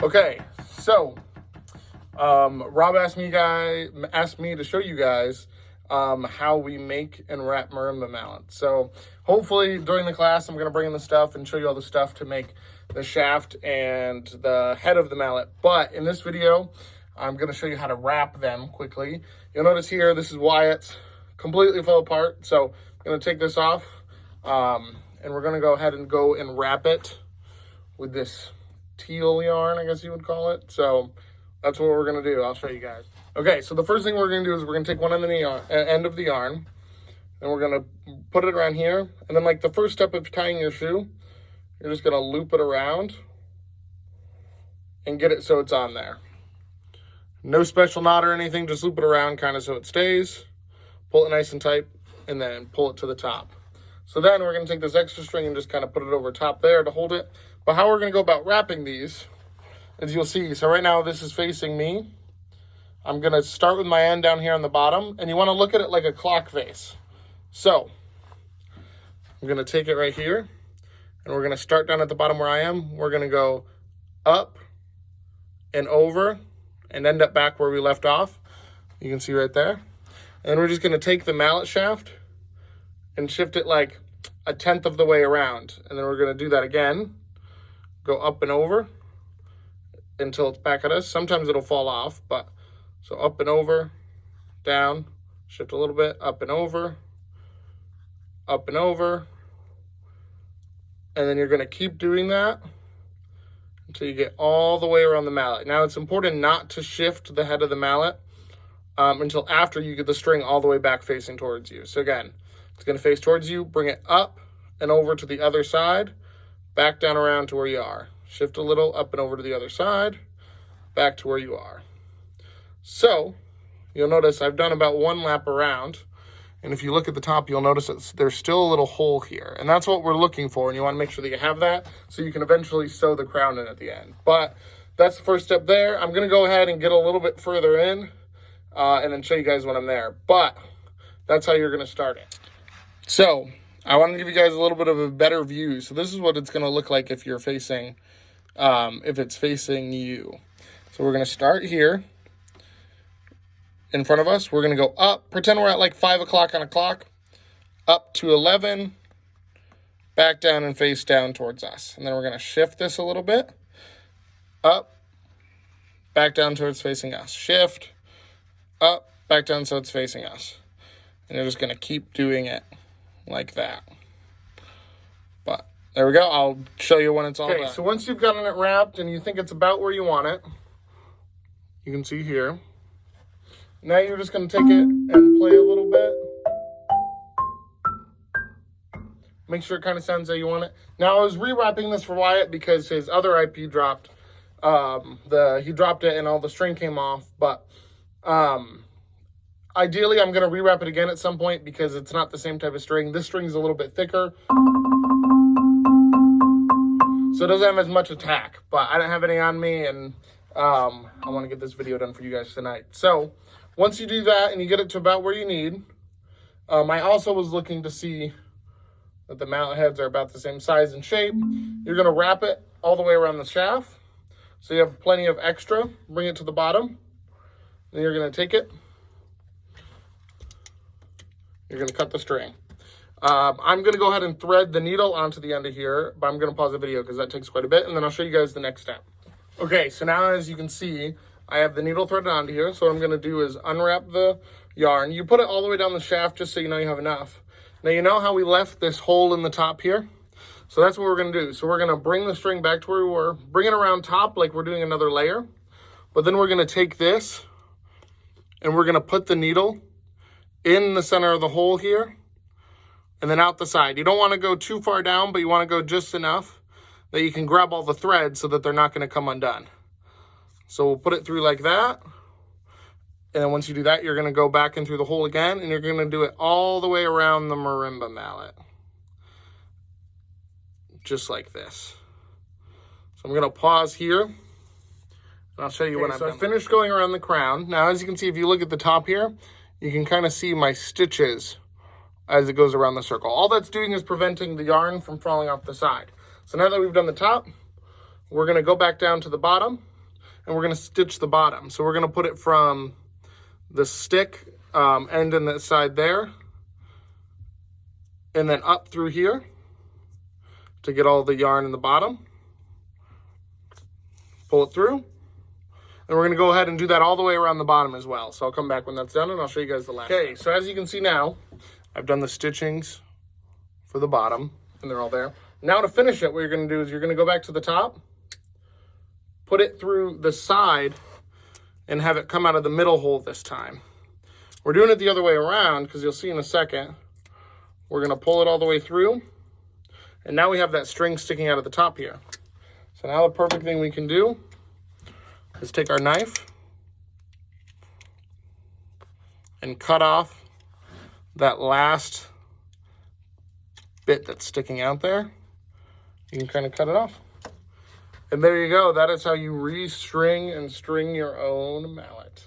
Okay, so Rob asked me to show you guys how we make and wrap marimba mallets. So hopefully during the class I'm going to bring in the stuff and show you all the stuff to make the shaft and the head of the mallet. But in this video, I'm going to show you how to wrap them quickly. You'll notice here, this is Wyatt's, completely fell apart. So I'm going to take this off and we're going to go ahead and wrap it with this teal yarn, I guess you would call it. So that's what we're going to do. I'll show you guys. Okay, so the first thing we're going to do is we're going to take one end of the yarn and we're going to put it around here. And then like the first step of tying your shoe, you're just going to loop it around and get it so it's on there. No special knot or anything, just loop it around kind of so it stays. Pull it nice and tight and then pull it to the top. So then we're going to take this extra string and just kind of put it over top there to hold it. But how we're going to go about wrapping these, as you'll see, so right now this is facing me. I'm going to start with my end down here on the bottom, and you want to look at it like a clock face. So I'm going to take it right here, and we're going to start down at the bottom where I am. We're going to go up and over and end up back where we left off. You can see right there. And then we're just going to take the mallet shaft and shift it like 1/10 of the way around. And then we're going to do that again. Go up and over until it's back at us. Sometimes it'll fall off, but so up and over, down, shift a little bit, up and over, and then you're going to keep doing that until you get all the way around the mallet. Now it's important not to shift the head of the mallet until after you get the string all the way back facing towards you. So again, it's going to face towards you, bring it up and over to the other side, back down around to where you are. Shift a little, up and over to the other side, back to where you are. So you'll notice I've done about 1 lap around. And if you look at the top, you'll notice that there's still a little hole here. And that's what we're looking for. And you want to make sure that you have that so you can eventually sew the crown in at the end. But that's the first step there. I'm going to go ahead and get a little bit further in and then show you guys when I'm there. But that's how you're going to start it. So I want to give you guys a little bit of a better view. So this is what it's going to look like if you're facing, if it's facing you. So we're going to start here in front of us. We're going to go up, pretend we're at like 5 o'clock on a clock, up to 11, back down and face down towards us. And then we're going to shift this a little bit, up, back down towards facing us. Shift, up, back down so it's facing us. And you're just going to keep doing it like that. But there we go. I'll show you when it's all done. So once you've gotten it wrapped and you think it's about where you want it, you can see here. Now you're just going to take it and play a little bit. Make sure it kind of sounds how you want it. Now I was rewrapping this for Wyatt because his other IP dropped. He dropped it and all the string came off. But ideally, I'm going to rewrap it again at some point because it's not the same type of string. This string's a little bit thicker, so it doesn't have as much attack. But I don't have any on me, and I want to get this video done for you guys tonight. So once you do that and you get it to about where you need, I also was looking to see that the mallet heads are about the same size and shape. You're going to wrap it all the way around the shaft, so you have plenty of extra. Bring it to the bottom. Then you're going to take it. You're going to cut the string. I'm going to go ahead and thread the needle onto the end of here, but I'm going to pause the video because that takes quite a bit, and then I'll show you guys the next step. Okay, so now as you can see, I have the needle threaded onto here. So what I'm going to do is unwrap the yarn. You put it all the way down the shaft just so you know you have enough. Now you know how we left this hole in the top here? So that's what we're going to do. So we're going to bring the string back to where we were, bring it around top like we're doing another layer. But then we're going to take this and we're going to put the needle in the center of the hole here and then out the side. You don't want to go too far down, but you want to go just enough that you can grab all the threads so that they're not going to come undone. So we'll put it through like that. And then once you do that, you're going to go back in through the hole again, and you're going to do it all the way around the marimba mallet. Just like this. So I'm going to pause here, and I'll show you when I've done. So I finished going around the crown. Now, as you can see, if you look at the top here, you can kind of see my stitches as it goes around the circle. All that's doing is preventing the yarn from falling off the side. So now that we've done the top, we're going to go back down to the bottom and we're going to stitch the bottom. So we're going to put it from the stick end in the side there, and then up through here to get all the yarn in the bottom. Pull it through. And we're going to go ahead and do that all the way around the bottom as well. So I'll come back when that's done and I'll show you guys the last. Okay, so as you can see now, I've done the stitchings for the bottom and they're all there. Now to finish it, what you're going to do is you're going to go back to the top, put it through the side, and have it come out of the middle hole this time. We're doing it the other way around because you'll see in a second. We're going to pull it all the way through. And now we have that string sticking out of the top here. So now the perfect thing we can do is take our knife and cut off that last bit that's sticking out there. You can kind of cut it off. And there you go. That is how you restring and string your own mallet.